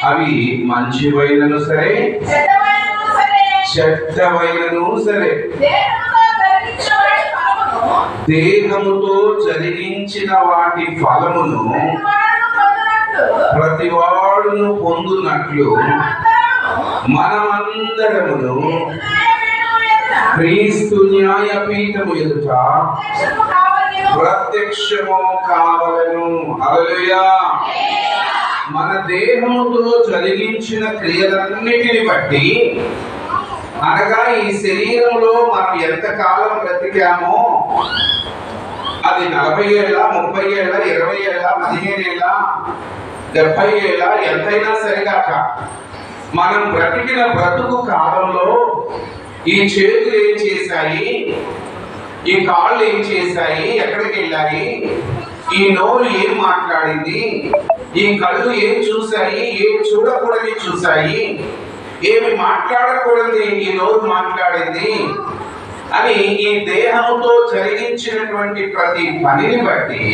అవి మంచివైనను సరే చెడ్డవైనను సరే దేహముతో జరిగించిన వాటి ఫలమును ప్రతివాడును పొందునట్లు మనమందరమును క్రీస్తు న్యాయపీఠము ఎదుట ప్రత్యక్షము కావలను. హల్లెలూయా. మన దేహముతో జరిగించిన క్రియలన్నిటిని బట్టి, అనగా ఈ శరీరంలో మనం ఎంతకాలం బ్రతికామో, అది 40 ఏళ్ళ, 30 ఏళ్ళ, 20 ఏళ్ళ, 15 ఏళ్ళ, 70 ఏళ్ళ, ఎంతైనా సరిగాక మనం బ్రతికిన బ్రతుకు కాలంలో ఈ చేతులు ఏం చేశాయి, ఈ కాళ్ళు ఏం చేశాయి, ఎక్కడికి వెళ్ళాయి, ఈ నోరు ఏం మాట్లాడింది, ఈ కళ్ళు ఏం చూశాయి, ఏం చూడకూడని చూశాయి, ఏమి మాట్లాడకూడదు ఈ నోరు మాట్లాడింది అని ఈ దేహంతో జరిగించినటువంటి ప్రతి పనిని బట్టి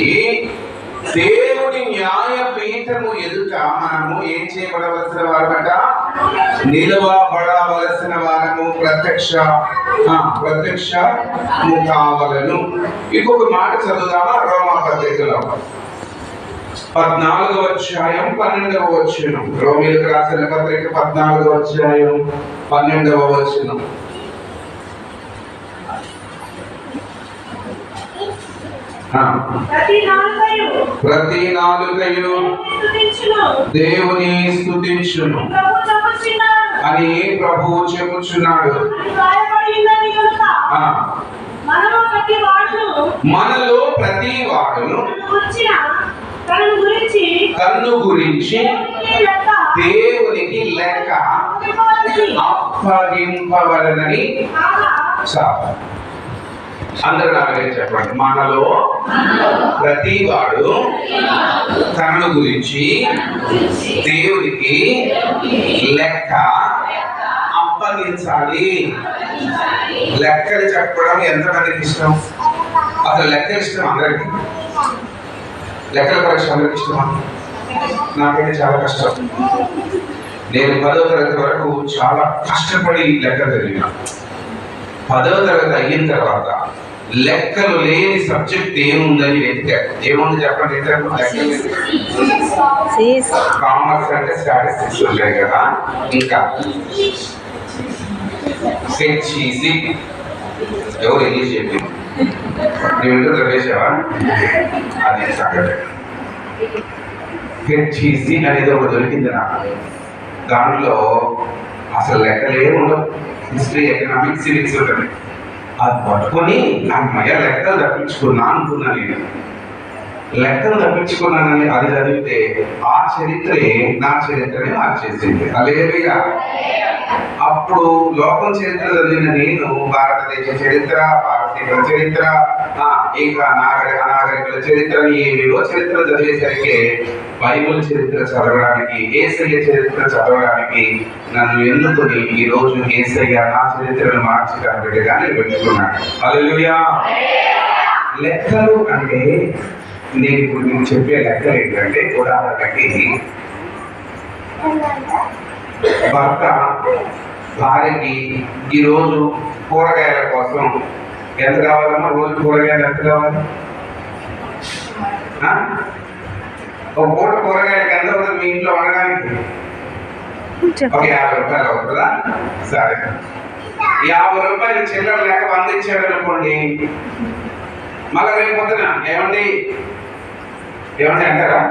దేవుడి న్యాయపీఠము ఎదుట మనము ఏం చేయబడవలసిన వారమట? నిలవబడవలసిన వారము, ప్రత్యక్షము కావలను. ఇంకొక మాట చదువుదామా? రోమా పత్రికలో 14వ అధ్యాయం 12వ వచనం. రోమీయులకు రాసిన పత్రిక 14వ అధ్యాయం 12వ వచనం. ప్రతి నాలుకయు దేవుని స్తుతించును అని ప్రభువు చెప్పుచున్నాడు. మనలో ప్రతి వాడును కన్ను గురించి దేవునికి లెక్క అప్పగింపవలనని చాలు. అందరూ నాలుగే చెప్పండి. మనలో ప్రతి వాడు తనను గురించి దేవునికి లెక్క అప్పగించాలి. లెక్కలు చెప్పడం ఎంతమందికి ఇష్టం? అసలు లెక్కలు ఇష్టం అందరికి? లెక్కల పరీక్ష అందరికి ఇష్టమా? నాకైతే చాలా కష్టం. నేను 10వ తరగతి వరకు చాలా కష్టపడి లెక్కలు చదివిన. 10వ తరగతి అయిన తర్వాత లెక్కలు లేని సబ్జెక్ట్ ఏముందని వెతికాను. ఏముంది చెప్పండి? కామర్స్ అంటే స్టాటిస్టిక్స్ ఉంటాయి కదా, ఇంకా హెచ్ఈసి. ఎవరు ఇంగ్లీష్ చెప్పింది? నువ్వు ఇంటర్ చదివేసావా? అది సంగతి. హెచ్ఈసి అనేది ఒకటి దొరికింది నాకు. దాంట్లో అసలు లెక్కలే ఉండవు. హిస్టరీ, ఎకనామిక్స్, సివిక్స్ ఉంటుంది. అది పట్టుకొని అమ్మయ్య లెక్కలు తప్పించుకున్నా అనుకున్నా. నేను లెక్కలు తప్పించుకున్నానని అది చదివితే ఆ చరిత్రే నా చరిత్రని మార్చేసింది. హల్లెలూయా. అప్పుడు లోకం చరిత్ర చదివిన నేను భారతదేశ చరిత్ర, పారసీకుల చరిత్ర, ఇంకా అనాగరికుల చరిత్ర, ఏవేవో చరిత్ర చదివేసరికి బైబిల్ చరిత్ర చదవడానికి, యేసయ్య చరిత్ర చదవడానికి నన్ను ఎన్నుకొని ఈ రోజు యేసయ్య నా చరిత్రను మార్చడానికి నేను పెట్టుకున్నాను. హల్లెలూయా. లెక్కలు అంటే నేను ఇప్పుడు మీకు చెప్పే లెక్కలు ఏంటంటే, ఉదాహరణకి భర్త భార్యకి ఈరోజు కూరగాయల కోసం ఎంత కావాలమ్మా? రోజు కూరగాయలు ఎంత కావాలి? ఒక పూట కూరగాయలకి ఎంత అవుతుంది మీ ఇంట్లో వండడానికి? ఒక 50 రూపాయలు అవుతుందా? సరే, 50 రూపాయలు చిల్లర లేక 100 ఇచ్చాడు అనుకోండి. మళ్ళీ రేపు పొద్దున ఏమండి అంటారా?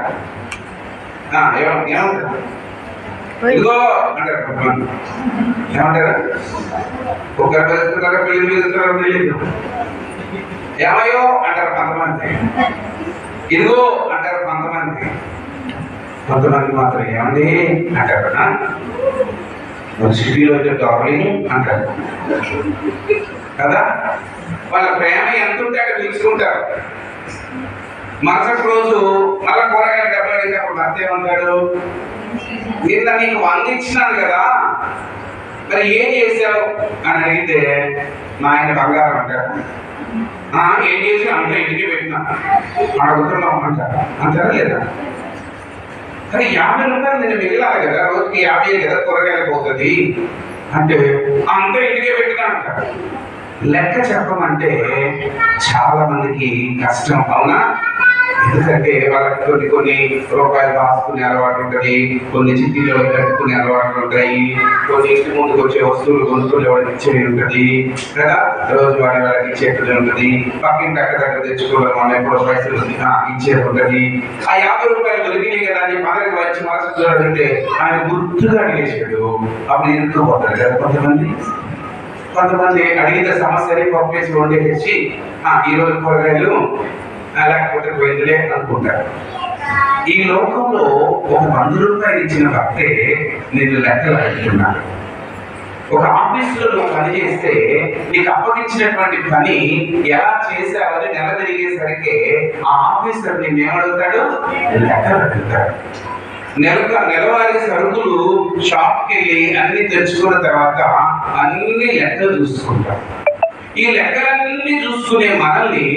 ఏమంటారా? ఇదిగో అంటారు. ఏమంటారా? ఒక వెళ్తున్నారా, పెళ్లి వెళ్తున్నారో తెలియదు. ఏమయ్యో అంటారు కొంతమంది. ఇదిగో అంటారు కొంతమంది. కొంతమంది మాత్రం ఏమండి అంటారు. సిటీలో అయితే డార్లింగ్ అంటారు కదా. వాళ్ళ ప్రేమ ఎంత ఉంటే అక్కడ తీసుకుంటారు. మరుసటి రోజు మళ్ళీ కూరగాయల డబ్బులు అడిగితే అప్పుడు భర్త ఏమంటాడు? నిన్న నీకు 100 ఇచ్చినాను కదా, మరి ఏం చేసావు అని అడిగితే మా ఆయన బంగారం అంటారు. ఏం చేసి అంత ఇంటికి పెట్టినా అడుగుతున్నాం అంటారు. అంటారా లేదా? కానీ 50 రూపాయలు నేను మిగిలాలి కదా, రోజుకి 50 కదా కూరగాయలకు పోతుంది అంటే అంత ఇంటికే పెట్టినా అంటారు. లెక్క చెప్పమంటే చాలా మందికి కష్టం, అవునా? ఎందుకంటే వాళ్ళకి కొన్ని రూపాయలు దాచుకునే అలవాటు ఉంటుంది, కొన్ని చిట్టీలో కట్టుకునే అలవాటు ఉంటాయి, కొన్ని ఇంటి ముందుకు వచ్చే వస్తువులు కొనుక్కునే వాళ్ళకి ఇచ్చేది ఉంటుంది కదా, రోజువారీ వాళ్ళకి ఇచ్చేది ఉంటుంది, పక్కింటి దగ్గర తెచ్చుకోవడం వల్ల ఎప్పుడో పైసలు ఇచ్చేది ఉంటుంది. ఆ 50 రూపాయలు దొరికినాయి కదా అని మనకి వచ్చి మనసు అడిగితే ఆయన గుర్తుగా అడిగేసాడు, అప్పుడు ఎందుకు పోతారు కదా కొంతమంది అడిగిన సమస్యని పప్పేసి వండేసి ఈరోజు కూరగాయలు లేకపోతే పోయిందిలే అనుకుంటారు. ఈ లోకంలో ఒక 100 రూపాయలు ఇచ్చిన భక్తే నేను లెక్కలు అడుగుతున్నాను. ఒక ఆఫీసులో నువ్వు పని చేస్తే నీకు అప్పగించినటువంటి పని ఎలా చేసావని నెల తిరిగేసరికి ఆ ఆఫీసర్ నేను ఏమడుగుతాడు? లెక్కలు అడుగుతాడు. నెలవారీ సరుకులు షాప్కి వెళ్ళి అన్ని తెచ్చుకున్న తర్వాత అన్ని లెక్కలు చూసుకుంటాం. ఈ లెక్కలన్నీ చూసుకునే మనల్ని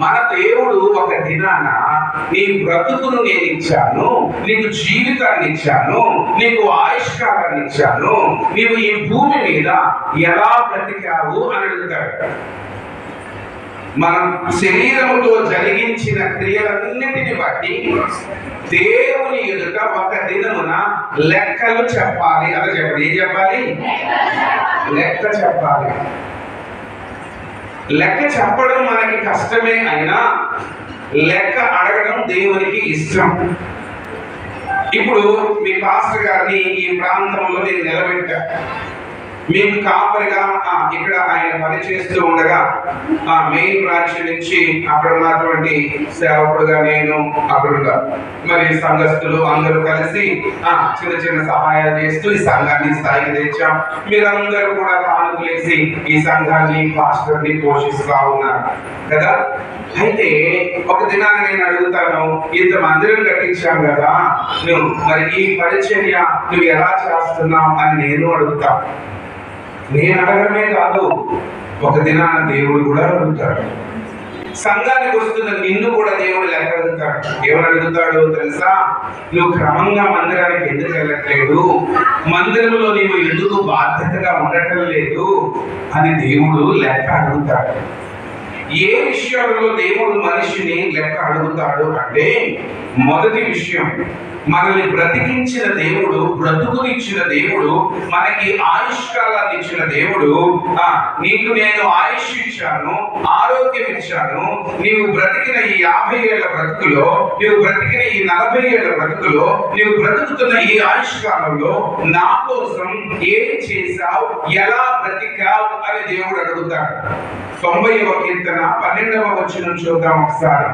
మన దేవుడు ఒక దినాన నీ బ్రతుకును నేను ఇచ్చాను, నీకు జీవితాన్ని ఇచ్చాను, నీకు ఆయుష్కాలాన్ని ఇచ్చాను, నీవు ఈ భూమి మీద ఎలా బ్రతికావు అని అడుగుతాడు. మనం శరీరముతో జరిగించిన క్రియలన్నిటిని బట్టి దేవుని ఎదుట ఒక దినమున లెక్కలు చెప్పాలి. అదే చెప్పండి, ఏం చెప్పాలి? లెక్క చెప్పాలి. లెక్క చెప్పడం మనకి కష్టమే అయినా లెక్క అడగడం దేవునికి ఇష్టం. ఇప్పుడు మీ పాస్టర్ గారిని ఈ ప్రాంతంలో నేను నిలబెట్టా, మీకు కాపరిగా ఇక్కడ ఆయన పని చేస్తూ ఉండగా మెయిన్ బ్రాంచ్ నుంచి అక్కడ ఉన్నటువంటి సేవకుడుగా నేను అక్కడ మరి సంఘస్థులు అందరూ కలిసి చిన్న చిన్న సహాయాలు చేస్తూ ఈ సంఘాన్ని స్థాయికి తెచ్చాం. మీరందరూ కూడా కానుకలేసి ఈ సంఘాన్ని పాస్టర్ని పోషిస్తూ ఉన్నారు కదా. అయితే ఒక దినాన్ని నేను అడుగుతాను, ఇంత మందిరం కట్టించాం కదా, నువ్వు మరి ఈ పరిచర్య నువ్వు ఎలా చేస్తున్నావు అని నేను అడుగుతా. నేను అడగడమే కాదు, ఒక దినాన దేవుడు కూడా అడుగుతాడు. సంఘానికి వస్తున్న నిన్ను కూడా దేవుడు లెక్క అడుగుతాడు. ఏమని అడుగుతాడు తెలుసా? నువ్వు క్రమంగా మందిరానికి ఎందుకు వెళ్ళట్లేదు, మందిరంలో నీవు ఎందుకు బాధ్యతగా ఉండటం లేదు అని దేవుడు లెక్క అడుగుతాడు. ఏ విషయాలలో దేవుడు మనిషిని లెక్క అడుగుతాడు అంటే, మొదటి విషయం, మనల్ని బ్రతికించిన దేవుడు, బ్రతుకునిచ్చిన దేవుడు, మనకి ఆయుష్కాలాన్ని ఇచ్చిన దేవుడు, నీకు నేను ఆయుష్ ఇచ్చాను, ఆరోగ్యం ఇచ్చాను, నీవు బ్రతికిన ఈ 50 ఏళ్ల బ్రతుకులో, నీవు బ్రతికిన ఈ 40 ఏళ్ల బ్రతుకులో, నీవు బ్రతుకుతున్న ఈ ఆయుష్కాలంలో నా కోసం ఏం చేశావు, ఎలా బ్రతికావు అని దేవుడు అడుగుతాడు. 90వ కీర్తన 12వ వచనం చూద్దాం ఒకసారి.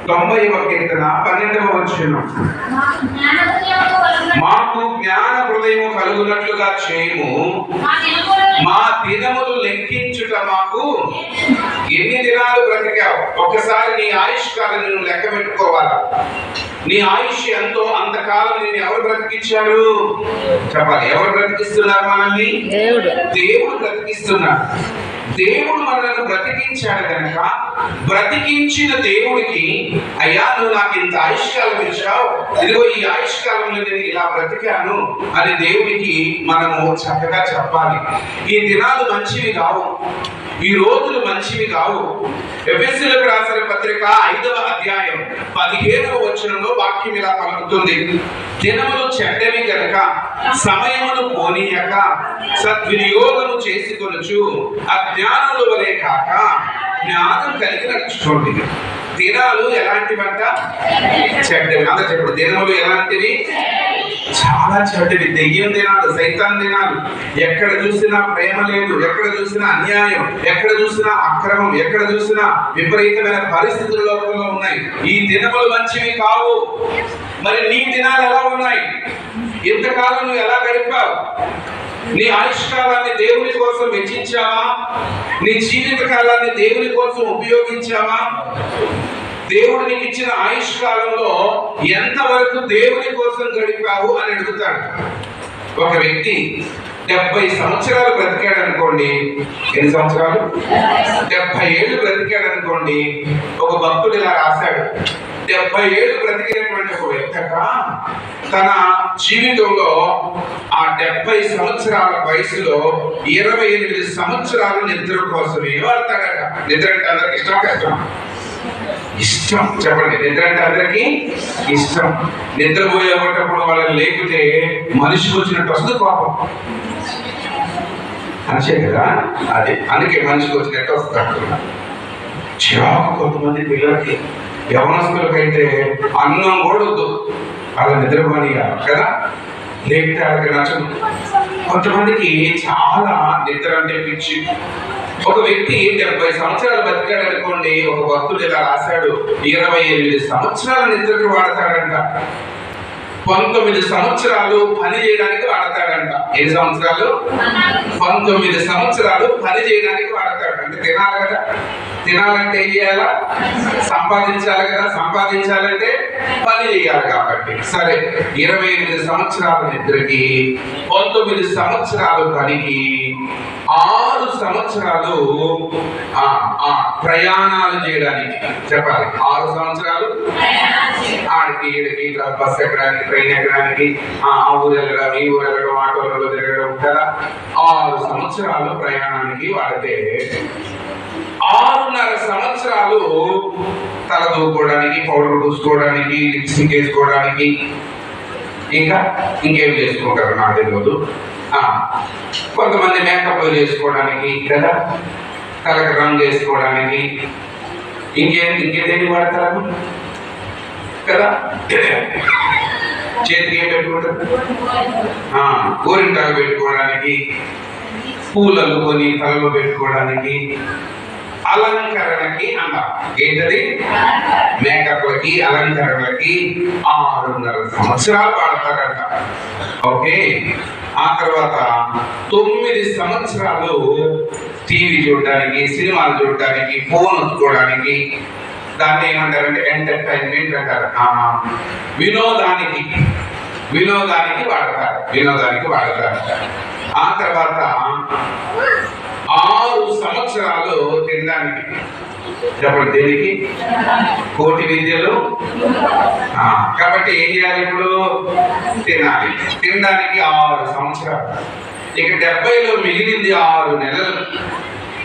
90వ కీర్తన 12వ వచనం. మాకు జ్ఞాన హృదయము కలుగునట్లుగా చేయము, మా దినములు లెక్కించుట మాకు. ఎన్ని దినాలు బ్రతికావు? ఒక్కసారి నీ ఆయుష్కాలం నువ్వు లెక్క పెట్టుకోవాలా. నీ ఆయుష్ ఎంతో అంతకాలం నేను ఎవరు బ్రతికించారు చెప్పాలి. ఎవరు బ్రతికిస్తున్నారు మనల్ని? దేవుడు బ్రతికిస్తున్నాడు. దేవుడు మనల్ని బ్రతికించాడు కనుక బ్రతికించిన దేవుడికి, అయ్యా నువ్వు నాకు ఇంత ఆయుష్కాలం ఇచ్చావు, ఇదిగో ఈ ఆయుష్కాలంలో నేను ఇలా బ్రతికాను అని దేవుడికి మనము చక్కగా చెప్పాలి. ఈ దినాలు మంచివి కావు, ఈ రోజులు మంచివి కావు. ఎఫెసీయులకు రాసిన పత్రిక 5వ అధ్యాయం 15వ వచనంలో వాక్యం ఇలా పలుకుతుంది. దినములు చెడ్డవి గనుక సమయమును పోనీయక సద్వినియోగము చేసుకొనుచు అజ్ఞానుల వలె కాక జ్ఞానం కలిగి నడుచుకోండి. దినాలు ఎలాంటివంట? చెడ్డవి. అంత చెప్పండి, దినములు ఎలాంటివి? చాలా చెడ్డవి. దెయ్యం దినాలు, సైతాన్ దినాలు. ఎక్కడ చూసినా ప్రేమ లేదు, ఎక్కడ చూసినా అన్యాయం, ఎక్కడ చూసినా అక్రమం, ఎక్కడ చూసినా విపరీతమైన పరిస్థితులు లోకంలో ఉన్నాయి. ఈ దినములు మంచివి కావు. మరి నీ దినాలు ఎలా ఉన్నాయి? ఇంతకాలం నువ్వు ఎలా గడిపావు? నీ ఆయుష్కాలాన్ని దేవుని కోసం వెచ్చించావా? నీ జీవిత కాలాన్ని దేవుని కోసం ఉపయోగించావా? దేవుడు నీకు ఇచ్చిన ఆయుష్కాలంలో ఎంతవరకు దేవుని కోసం గడిపావు అని అడుగుతాడు. ఒక వ్యక్తి 70 సంవత్సరాలు బ్రతికాడు అనుకోండి. ఎన్ని సంవత్సరాలు? 70 ఏళ్ళు బ్రతికాడు అనుకోండి. ఒక భక్తుడు ఇలా రాశాడు, 70 ఏళ్ళు బ్రతికినటువంటి ఒక వ్యక్తి తన జీవితంలో ఆ 70 సంవత్సరాల వయసులో 28 సంవత్సరాలు నిద్ర కోసమే వాడతాడట. నిద్ర అంటే అందరికి ఇష్టం కష్టం? ఇష్టం. చెప్పండి, నిద్ర అంటే అందరికి ఇష్టం. నిద్రపోయేటప్పుడు వాళ్ళని లేపితే మనిషికి వచ్చినట్టు వస్తుంది కోపం, అంతే కదా? అదే అందుకే మనిషికి వచ్చినట్టు వస్తాడు చిరాకు. కొంతమంది పిల్లలకి, యవనస్తులకైతే అన్నం కూడా వద్దు, అలా నిద్రపోనియాలి కదా, లేకపోతే వాళ్ళకి నచ్చదు. కొంతమందికి చాలా నిద్ర అంటే పిచ్చి. ఒక వ్యక్తి 70 సంవత్సరాలు బతికాడు అనుకోండి, ఒక భక్తుడు ఇలా రాశాడు, 28 సంవత్సరాల నిద్రకు వాడతాడంట. 19 సంవత్సరాలు పని చేయడానికి వాడతాడంట. 7 సంవత్సరాలు 19 సంవత్సరాలు పని చేయడానికి వాడతాడు. అంటే తినాలి కదా, తినాలంటే ఏం చేయాలా? సంపాదించాలి కదా, సంపాదించాలంటే పని చేయాలి. కాబట్టి సరే, 28 సంవత్సరాల నిద్రకి, 19 సంవత్సరాలు పనికి, 6 సంవత్సరాలు ప్రయాణాలు చేయడానికి. చెప్పాలి, 6 సంవత్సరాలు ఆడికి ఈడికి బస్ ఎక్కడానికి, ట్రైన్ ఎక్కడానికి, ఆ ఊరు వెళ్ళడం, ఈ ఊరు వెళ్ళడం, ఆటోలలో తిరగడం కదా. 6 సంవత్సరాలు ప్రయాణానికి వాడితే 6.5 సంవత్సరాలు తల దూకోవడానికి, పౌడర్ పూసుకోవడానికి, లిప్స్టిక్ వేసుకోవడానికి, ఇంకా ఇంకేం చేసుకుంటారు నాకు తెలియదు. కొంతమంది మేకప్ చేసుకోవడానికి కదా, తలకు రంగు వేసుకోవడానికి, ఇంకేదేమి వాడతారు కదా. చేతికి ఏం పెట్టుకుంటారు? గోరింటాకు పెట్టుకోవడానికి, పూలు అల్లుకొని తలలో పెట్టుకోవడానికి, అలంకరణకి అన్నారు. ఏంటది? మేకప్లకి, అలంకరణలకి 6.5 సంవత్సరాలు వాడతారంట. ఓకే, ఆ తర్వాత 9 సంవత్సరాలు టీవీ చూడడానికి, సినిమాలు చూడడానికి, ఫోన్ వచ్చుకోవడానికి, దాన్ని ఏమంటారంటే ఎంటర్టైన్మెంట్ అంటారు. వినోదానికి వాడతారు. ఆ తర్వాత 6 సంవత్సరాలు తినడానికి. చెప్పండి, దేనికి? కోటి విద్యలు. కాబట్టి ఏం చేయాలి? ఇప్పుడు తినాలి. తినడానికి 6 సంవత్సరాలు. ఇక 70లో మిగిలింది 6 నెలలు.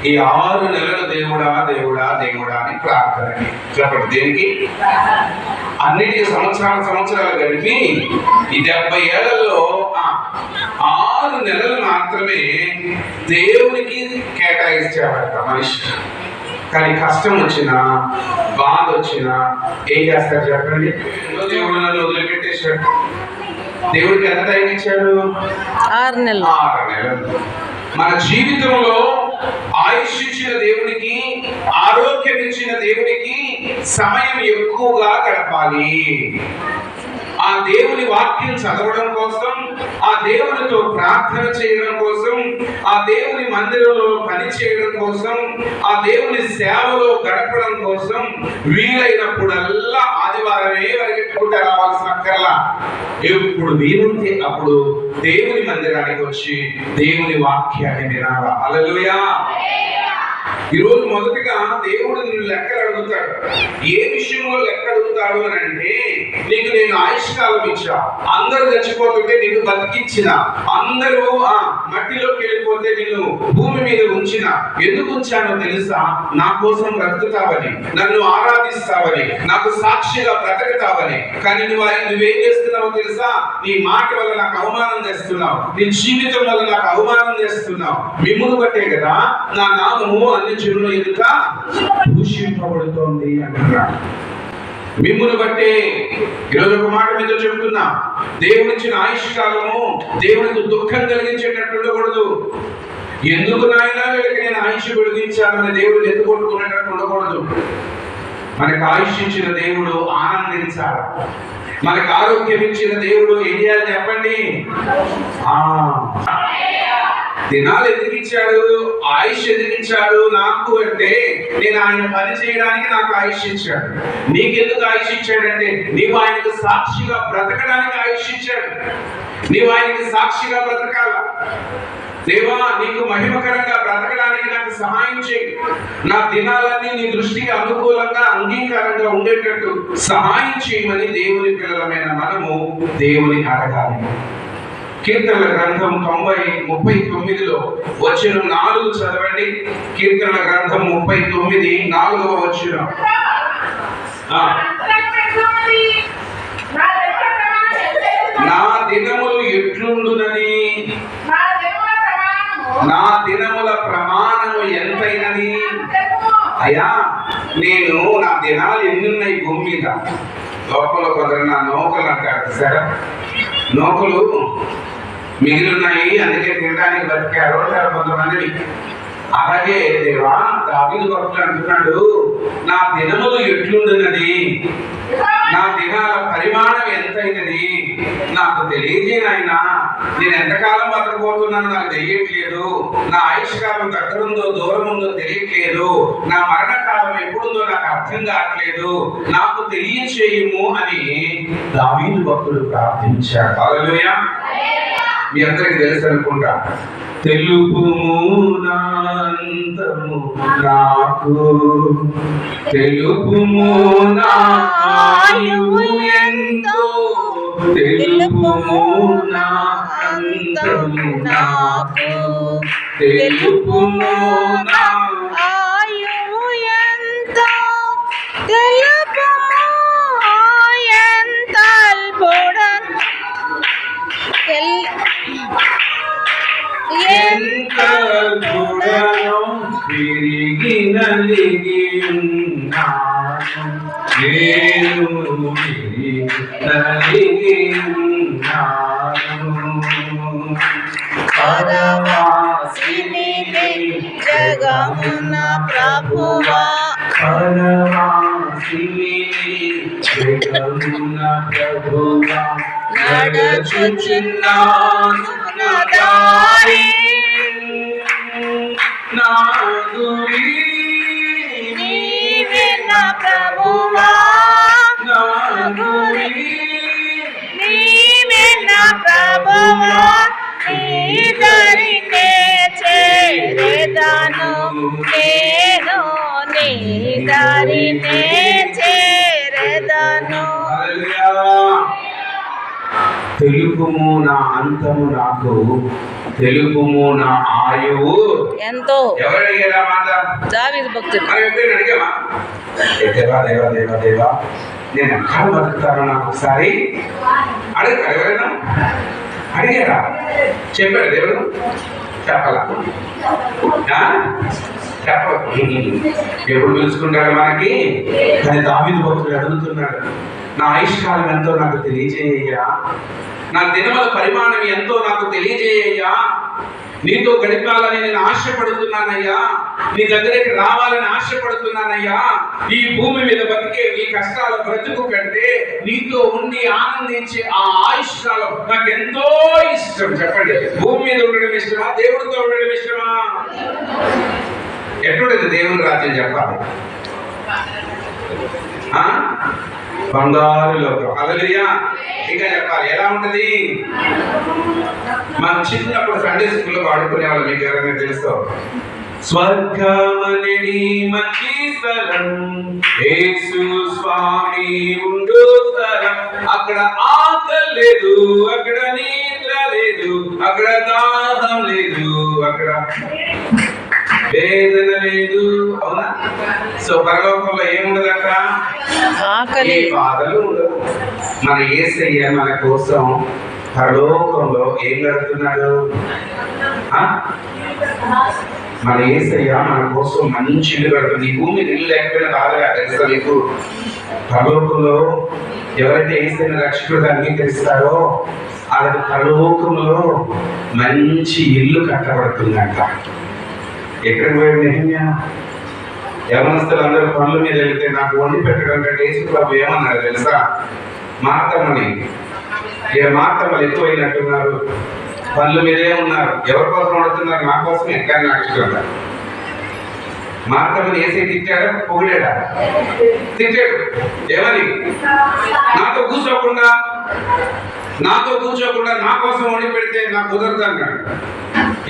ఈ 6 నెలలు దేవుడా దేవుడా దేవుడా అని ప్రార్థన. చెప్పండి, దేనికి? అన్నిటికీ సంవత్సరాలు కలిపి ఈ 70 ఏళ్లలో 6 నెలలు మాత్రమే దేవునికి కేటాయించేవాడట మనిషి. కానీ కష్టం వచ్చినా, బాధ వచ్చినా ఏం చేస్తారు చెప్పండి? దేవుడు నన్ను వదిలిపెట్టేశాడు. దేవుడికి ఎంత టైం ఇచ్చాడు? 6 నెలలు. 6 నెలలు. మన జీవితంలో ఆయుష్ ఇచ్చిన దేవునికి, ఆరోగ్యం ఇచ్చిన దేవునికి సమయం ఎక్కువగా గడపాలి. ఆ దేవుని వాక్యం చదవడం కోసం, ఆ దేవునితో ప్రార్థన చేయడం కోసం, ఆ దేవుని మందిరంలో పని చేయడం కోసం, ఆ దేవుని సేవలో గడపడం కోసం వీలైనప్పుడల్లా ఆదివారమే పరిగెట్టుకుంటూ రావాల్సిన అక్కర్లా. ఎప్పుడు వీలుంటే అప్పుడు దేవుని మందిరానికి వచ్చి దేవుని వాక్యాన్ని వినాలా. హల్లెలూయా. ఈరోజు మొదటిగా దేవుడు నిన్ను లెక్కలు అడుగుతాడు. ఏ విషయంలో లెక్క అడుగుతాడు అని అంటే, నీకు నేను ఆయుష్కాలం ఇచ్చా, అందరూ చచ్చిపోతుంటే నిన్ను బతికించిన, అందరూ మట్టిలోకి వెళ్ళిపోతే నిన్ను భూమి మీద ఉంచిన, ఎందుకు ఉంచానో తెలుసా? నా కోసం బ్రతుకుతావని, నన్ను ఆరాధిస్తావని, నాకు సాక్షిగా బ్రతుకుతావని. కానీ నువ్వేం చేస్తున్నావో తెలుసా? నీ మాట వల్ల నాకు అవమానం చేస్తున్నావు, నీ జీవితం వల్ల నాకు అవమానం చేస్తున్నావు. మిమ్మును బట్టే కదా నా నామము అన్ని జనుల ఎదుట దూషింపబడుతోంది అంటున్నాడు. మిమ్మును బట్టే. ఈరోజు ఒక మాట మీద చెప్తున్నా, దేవుడిచ్చిన ఆయుష్కాలము దేవునికి దుఃఖం కలిగించేటట్టు ఉండకూడదు. ఎందుకు నాయనా వీళ్ళకి నేను ఆయుష్ విడిగించాలని దేవుడు ఎత్తుకొట్టుకునేటట్టు ఉండకూడదు. మనకు ఆయుష్ ఇచ్చిన దేవుడు ఆనందించాలి. మనకు ఆరోగ్యం ఇచ్చిన దేవుడు ఏం చేయాలి చెప్పండి? దినాలు ఎందుకు ఇచ్చాడు? ఆయుష్ ఎందుకు ఇచ్చాడు నాకు అంటే, నేను ఆయన పని చేయడానికి నాకు ఆయుష్ ఇచ్చాడు. నీకెందుకు ఆయుష్ ఇచ్చాడంటే, నీవు ఆయనకు సాక్షిగా బ్రతకడానికి ఆయుష్ ఇచ్చాడు. నీవు ఆయనకి సాక్షిగా బ్రతకాల. దేవా, నీకు మహిమకరంగా బ్రతకడానికి నాకు సహాయం చేయి. నా దినాలన్నీ నీ దృష్టికి అనుకూలంగా అంగీకారంగా ఉండేటట్టు సహాయం చేయమని దేవుని పిల్లలమైన మనము దేవుని అడగాలి. కీర్తనల గ్రంథం 39:39 వచనం 4 చదవండి. కీర్తనల గ్రంథం 39 4వ వచనం. నా దినములు ఎట్లుండునని, నా దినముల ప్రమాణము ఎంతైనది. అయ్యా, నేను నా దినాలు ఎన్నున్నాయి భూమి మీద. లోపల కొందరు నా నౌకలు అంటారు సరే, నౌకలు మిగిలిన్నాయి అందుకే తినడానికి బతికారు అంటారు కొంతమందిని. అలాగే దేవా, దావీదు భక్తుడు అంటున్నాడు, నా దినములు ఎట్లుండునది, నా దినాల పరిమాణం ఎంతైనది నాకు తెలియజేయనైనా. నేను ఎంతకాలం బతకబోతున్నానో నాకు తెలియట్లేదు. నా ఆయుష్కాలం దగ్గరుందో దూరం ఉందో తెలియట్లేదు. నా మరణకాలం ఎప్పుడుందో నాకు అర్థం కావట్లేదు. నాకు తెలియచేయము అని దావీదు భక్తుడు ప్రార్థించాడు. హల్లెలూయా. మీ అందరికి తెలుసు అనుకుంటా. తెలుపుము నాంతము నాకు, తెలుపుము నా ఆయువు ఎంతో, తెలుపుము నా అంతము నాకు, తెలుపుము నా ఆయువు ఎంతో, తెలుపుము ఎంత అల్పుడను, ఎంత అల్పుడను విరిగి నలిగి ఉన్నాను, నేను విరిగి నలిగి ఉన్నాను. పరవాసిని జగమున ప్రభువా, పరవాసిని జగమున ప్రభువా, నడుచుచున్నాను నా దారి, నా గురి నీవే నా ప్రభువా, నా గురి నీవే నా ప్రభువా, నీ దరినే చేరెదను నేను, నీ దరినే చేరెదను. తెలుపుము నా అంతము నాకు, తెలుపుము నా ఆయువు ఎంతో. ఎవరు అడిగారా మాట? దావీదు భక్తుడు. మనం ఎప్పుడైనా అడిగామా? దేవా దేవా దేవా దేవా, నేను ఎక్కడ బతుకుతాను నాకు ఒకసారి అడుగుతారు. ఎవరైనా అడిగారా? చెప్పాడు దేవుడు? చెప్పాలా? చెప్పదు. ఎప్పుడు పిలుచుకుంటాడు మనకి? కానీ దావీదు భక్తుడు అడుగుతున్నాడు, నా ఆయుష్కాలం ఎంతో నాకు తెలియజేయ్యా, నా దినముల పరిమాణం ఎంతో నాకు తెలియజేయ్యా, నీతో గడిపాలని నేను ఆశపడుతున్నానయ్యా, నీ దగ్గరికి రావాలని ఆశపడుతున్నానయ్యా. ఈ భూమి మీద బతికే ఈ కష్టాల బ్రతుకు కంటే నీతో ఉండి ఆనందించే ఆ ఆయుష్కాలం నాకు ఎంతో ఇష్టం. చెప్పండి, భూమి మీద ఉండడం ఇష్టమా, దేవుడితో ఉండడం ఇష్టమా? ఎప్పుడైతే దేవుని రాజ్యం చెప్పాలి. బంగారు లోకం. హల్లెలూయా. ఇంకా చెప్పాలి ఎలా ఉంటది? మనం చిన్నప్పుడు సండే స్కూల్లో వాడుకునే వాళ్ళు మీకు ఎవరైనా తెలుసు? స్వర్గమనడి మంచి స్థలం, యేసు స్వామి ఉండు స్థలం, అక్కడ ఆకలి లేదు, అక్కడ నిద్ర లేదు, అక్కడ దాహం లేదు, అక్కడ వేదన లేదు. అవునా? సో పరలోకంలో ఏముండదట? ఆకలి, బాధలు ఉండదు. మన యేసయ్య మన కోసం పరలోకంలో ఏం కడుతున్నాడు? మన యేసయ్య మన కోసం మంచి ఇల్లు కడుతుంది. ఈ భూమి ఇల్లు లేకపోయినా బాధగా తెలుసా మీకు? పరలోకంలో ఎవరైతే యేసయ్యని రక్షకుడిగా అంగీకరిస్తారో వాళ్ళకి పరలోకంలో మంచి ఇల్లు కట్టబడుతుందంట. ఎక్కడికి పోయాడు నెహెమ్యా? యవనస్తులు అందరూ పనుల మీద వెళ్తే నాకు వండి పెట్టడం కంటే యేసు ప్రభు ఏమన్నారు తెలుసా? మార్తమ్మని, మార్తమ్మలు ఎక్కువైనట్టున్నారు, పనుల మీదే ఉన్నారు. ఎవరి కోసం వండుతున్నారు? నా కోసం. ఎక్కడ నాకు ఇష్టం. మార్తమ్మని యేసే తిట్టాడా? పొగిడాడా? తిట్టాడు. ఏమని? నాతో కూర్చోకుండా నాతో కూర్చోకుండా నా కోసం వండి పెడితే నాకు కుదరదు అన్నాడు.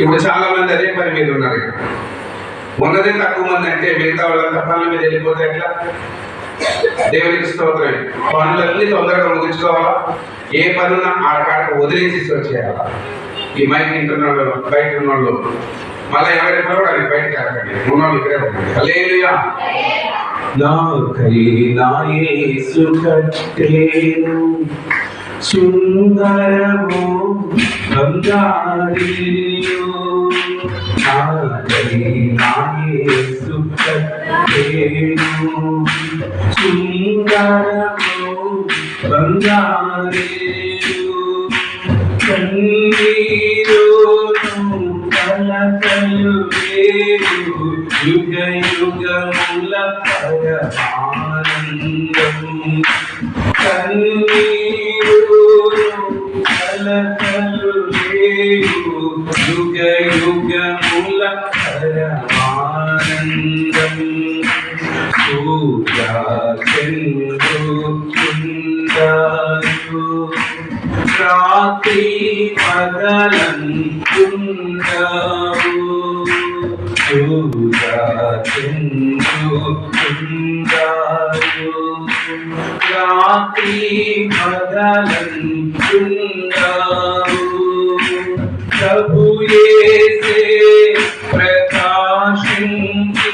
ఇప్పుడు చాలా మంది అదే పని మీద ఉన్నారు. ఉన్నదే తక్కువ మంది అంటే మిగతా వాళ్ళంతా పనుల మీద వెళ్ళిపోతే ఎట్లా? దేవునికి స్తోత్రం. పనులన్నీ తొందరగా ముగించుకోవాలా, ఏ పనున్నా ఆడకాడకు వదిలేసి వచ్చేయాలా. ఈ మైక్ ఇంటున్న వాళ్ళు, బయట ఉన్న వాళ్ళు మళ్ళీ ఎవరైనా పిలవడానికి బయటకు వెళ్ళకండి, ఉన్నవాళ్ళు ఇక్కడే ఉండండి. హల్లెలూయా. నాకై నా యేసు కట్టెను సుందరము బంగారిల్లు, నాకై నా యేసు కట్టెను సుందరము బంగారిల్లు, కన్నీరును కలకలు వేరు యుగ యుగముల పరమానందం, కన్నీరును కలకలు వేరు యుగ యుగముల పరమానందం, సూర్య చంద్రుండారు రాత్రి పగలంటున్నావు, సూర్య చంద్రుండారు రాత్రి పగలంటున్నావు, ప్రభు యేసే ప్రకాశించు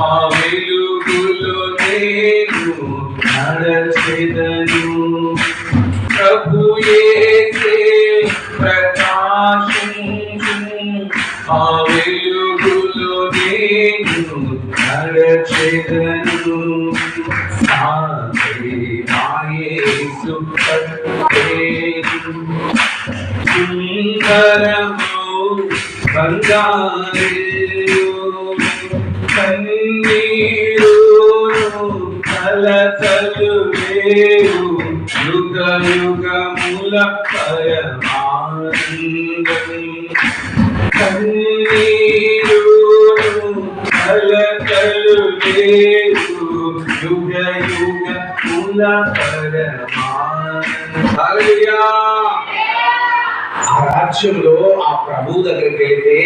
ఆ వెలుగులో నేను నడచెదను, ప్రభు యేసే ప్రకాశించు ఆ వెలుగులో నేను నడచెదను, నాకై నా యేసు కట్టెను సుందరము బంగారిల్లు, కన్నీరును కలకలు వేరు యుగ యుగముల పరమానందం, కన్నీరును కలకలు వేరు యుగ యుగముల పరమానందం. హల్లెలూయా. ఆ రాజ్యంలో ఆ ప్రభు దగ్గరికి వెళితే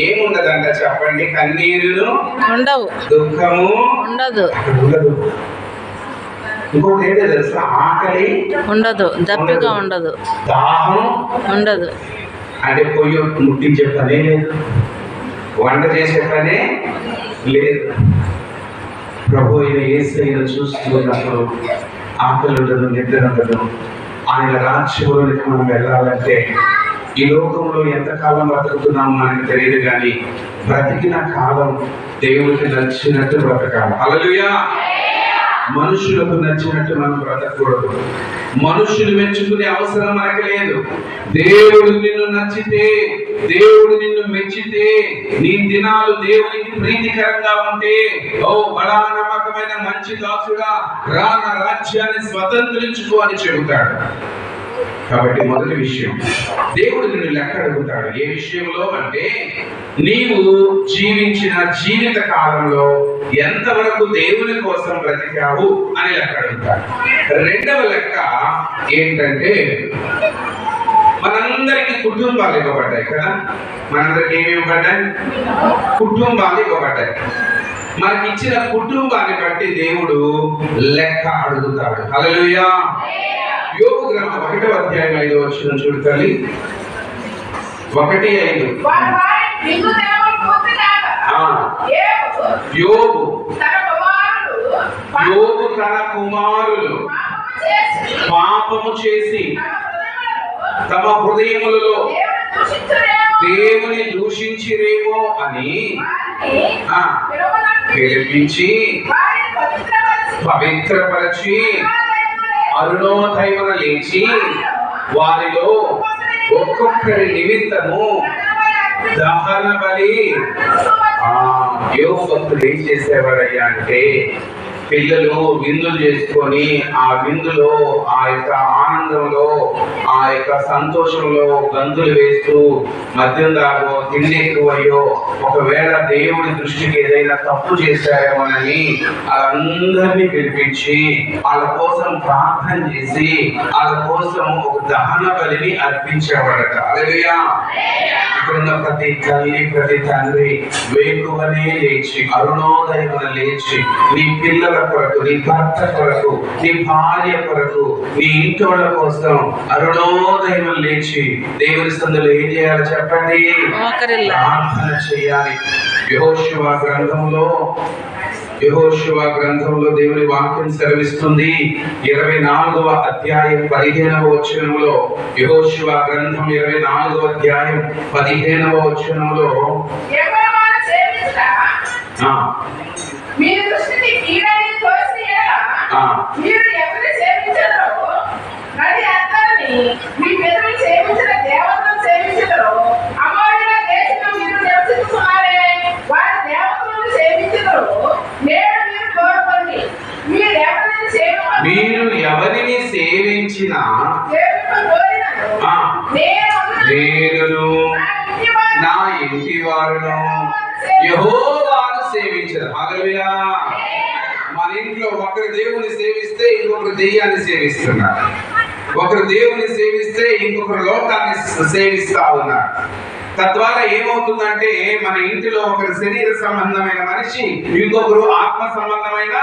ఏముండదంట చెప్పండి? కన్నీరును ఉండవు, దుఃఖము ఉండదు, ఉండదు. ఇంకోటి ఏంటో తెలుసా? ఆకలి ఉండదు, దప్పిక ఉండదు, దాహం ఉండదు. అంటే పొయ్యి ముట్టించే పనే లేదు, వంట చేసే పనే లేదు. ప్రభు అయిన యేసయ్యను చూస్తున్నప్పుడు ఆకలి ఉండదు, నిద్ర ఉండదు. ఆయన రాజ్యంలోనికి మనం వెళ్ళాలంటే ఈ లోకంలో ఎంతకాలం బ్రతుకుతున్నాం మనకు తెలియదు, కానీ బ్రతికిన కాలం దేవుడికి నచ్చినట్టు బ్రతకాలి. హల్లెలూయా. మనుషులకు నచ్చినట్టు మనం బ్రతకూడదు. మనుషులు మెచ్చుకునే అవసరం మనకు లేదు. దేవుడు నిన్ను నచ్చితే, దేవుడు నిన్ను మెచ్చితే, నీ దినాలు దేవునికి ప్రీతికరంగా ఉంటే, ఓ బడా నమ్మకమైన మంచి దాసుడా, రా నా రాజ్యాన్ని స్వతంత్రించుకో అని చెబుతాడు. కాబట్టి మొదటి విషయం, దేవుడు నిన్ను లెక్క అడుగుతాడు. ఏ విషయంలో అంటే నీవు జీవించిన జీవిత కాలంలో ఎంతవరకు దేవుని కోసం బ్రతికావు అని లెక్క అడుగుతాడు. రెండవ లెక్క ఏంటంటే, మనందరికీ కుటుంబాలు ఇవ్వబడ్డాయి కదా. మనందరికి ఏమి ఇవ్వబడ్డాయి? కుటుంబాలు ఇవ్వబడ్డాయి. మనకి ఇచ్చిన కుటుంబాన్ని బట్టి దేవుడు లెక్క అడుగుతాడు. హల్లెలూయా. యోబు గ్రంథం 1వ అధ్యాయం 5వ వచనం చూడాలి. 1:5. యోబు తన కుమారులు పాపము చేసి తమ హృదయములలో దేవుని దూషించిరేమో అని పిలిపించి పవిత్రపరచి అరుణోదయమున లేచి వారిలో ఒక్కొక్కరి నిమిత్తము దహన బలి. యోబు భక్తుడు ఏం చేసేవారయ్యా అంటే, పిల్లలు విందులు చేసుకొని ఆ విందులో, ఆ యొక్క ఆనందంలో, ఆ యొక్క సంతోషంలో గంతులు వేస్తూ మద్యం దాగో తిండి ఎక్కువయ్యో ఒకవేళ దేవుడి దృష్టికి ఏదైనా తప్పు చేశారేమోనని వాళ్ళందరినీ పిలిపించి వాళ్ళ కోసం ప్రార్థన చేసి వాళ్ళ కోసం ఒక దహన బలిని అర్పించేవాడట. హల్లెలూయా. ఇక్కడున్న ప్రతి తల్లి ప్రతి తండ్రి వేకువనే లేచి అరుణోదయమున లేచి నీ పిల్లల కొరకు, నీ భర్త కొరకు, నీ భార్య కొరకు, నీ ఇంటోళ్ళ కోసం అరుణోదయమున లేచి దేవుని సందులో ఏం చేయాలో చెప్పండి? ప్రార్థన చేయాలి. యెహోషువ గ్రంథంలో దేవుని వాక్యం సెలవిస్తుంది. 24వ అధ్యాయం 15వ వచనంలో, యెహోషువ గ్రంథం 24వ అధ్యాయం 15వ వచనంలో, మీరు దృష్టికి కీడని తోసిన యెడల మీరు ఎవరిని సేవించరో నది అత్తని మీ పెదవులు సేవించిన దేవతలను సేవించరో అమోరీయుల దేశంలో మీరు నివసిస్తున్నారే వారి దేవతలను సేవించరో నేడు మీరు కోరుకోండి. మీరు ఎవరిని సేవించినా నేను నా ఇంటి వారును యెహోవాను సేవించరు. హల్లెలూయా. మన ఇంట్లో ఒకరు దేవుని సేవిస్తే ఇంకొకరు దెయ్యాన్ని సేవిస్తున్నారు, ఒకరు దేవుని సేవిస్తే ఇంకొకరు లోకాన్ని సేవిస్తా ఉన్నారు. తద్వారా ఏమవుతుందంటే మన ఇంటిలో ఒకరు శరీర సంబంధమైన మనిషి, ఇంకొకరు ఆత్మ సంబంధమైన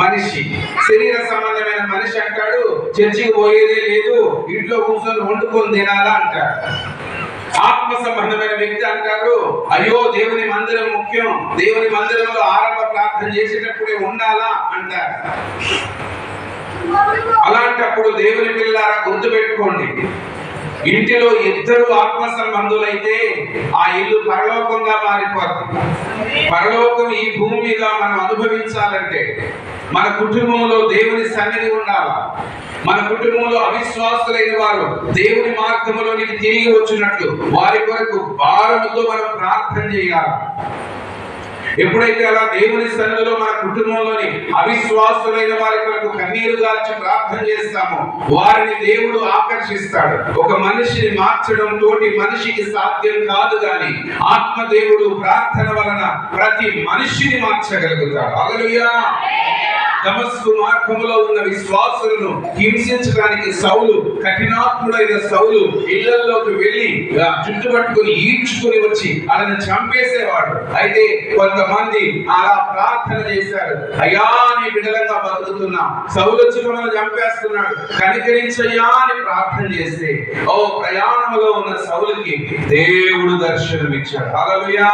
మనిషి. శరీర సంబంధమైన మనిషి అంటాడు చర్చికి పోయేదే లేదు, ఇంట్లో కూర్చొని వండుకొని తినాలా అంటాడు. ఆత్మ సంబంధమైన వ్యక్తి అంటారు అయ్యో దేవుని మందిరం ముఖ్యం, దేవుని మందిరంలో ఆరంభ ప్రార్థన చేసేటప్పుడే ఉండాలా అంటారు. అలాంటప్పుడు దేవుని పిల్లారా గుర్తుపెట్టుకోండి, ఇంటిలో ఇద్దరు ఆత్మ సంబంధులైతే ఆ ఇల్లు పరలోకంగా మారిపోతుంది. పరలోకం ఈ భూమి మీద మనం అనుభవించాలంటే మన కుటుంబంలో దేవుని సన్నిధి ఉండాలా. మన కుటుంబంలో అవిశ్వాసులైన వారు దేవుని మార్గంలోనికి తిరిగి వచ్చినట్లు వారి కొరకు భారముతో మనం ప్రార్థన చేయాలి. ఎప్పుడైతే అలా దేవుని సన్నిధిలో మన కుటుంబంలోని అవిశ్వాసులైన వారి కొరకు కన్నీరు గార్చి ప్రార్థన చేస్తామో వారిని దేవుడు ఆకర్షిస్తాడు. ఒక మనిషిని మార్చడం తోటి మనిషికి సాధ్యం కాదు, కానీ ఆత్మ దేవుడు ప్రార్థన వలన ప్రతి మనిషిని మార్చగలుగుతాడు. హల్లెలూయా. దమస్కు మార్గంలో ఉన్న విశ్వాసులను హింసించడానికి సౌలు, కఠినాత్ముడైన సౌలు ఇళ్లలోకి వెళ్ళి చుట్టుపట్టుకుని ఈడ్చుకుని వచ్చి వాళ్ళని చంపేసేవాడు. అయితే కొంతమంది అలా ప్రార్థన చేశారు, అయ్యా నీ బిడ్డలంగా బతుకుతున్నాం, సౌలు వచ్చి మనల్ని చంపేస్తున్నాడు, కనికరించయ్యా అని ప్రార్థన చేస్తే ఓ ప్రయాణంలో ఉన్న సౌలుకి దేవుడు దర్శనమిచ్చాడు. హల్లెలూయా.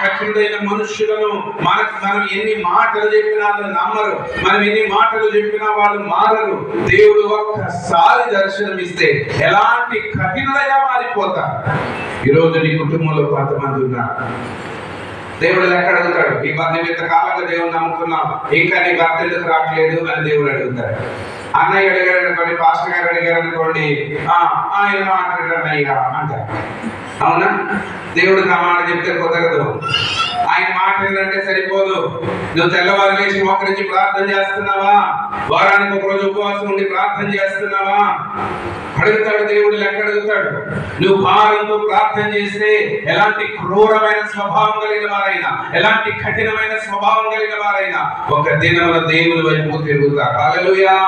కఠినుడైన మనుషులను మనం ఎన్ని మాటలు చెప్పినా నమ్మరు, మనం ఎన్ని మాటలు చెప్పినా వాళ్ళు మారరు. దేవుడు ఒక్కసారి దర్శనమిస్తే ఎలాంటి కఠినుడైనా మారిపోతారు. ఈరోజు నీ కుటుంబంలో కొంతమంది ఉన్నారు, దేవుడు లెక్క అడుగుతాడు, ఈ ఇంత కాలంగా దేవుడు నమ్ముకున్నావు, ఇంకా నీ భర్త ఎందుకు రావట్లేదు అని దేవుడు అడుగుతాడు. అన్నయ్య అడిగాడు అనుకోండి, పాస్టర్ గారు అడిగారు అనుకోండి, ఆయన మాట్లాడారు అయ్యా అంటారు. అవునా? దేవుడికి ఆ మాట చెప్తే కుదరదు. ఆయన మాట్లాడాలంటే సరిపోదు. నువ్వు తెల్లవారు లేచి మోకరించి ప్రార్థన చేస్తున్నావా? వారానికి ఒక రోజు ఉపవాసం ఉండి ప్రార్థన చేస్తున్నావా? అడుగుతాడు దేవుడు, లెక్క అడుగుతాడు. నువ్వు భారంతో ప్రార్థన చేస్తే ఎలాంటి క్రూరమైన స్వభావం కలిగిన వారైనా, ఎలాంటి కఠినమైన స్వభావం కలిగిన వారైనా ఒక దినమున దేవుని వైపు తిరుగుతారు. హల్లెలూయా.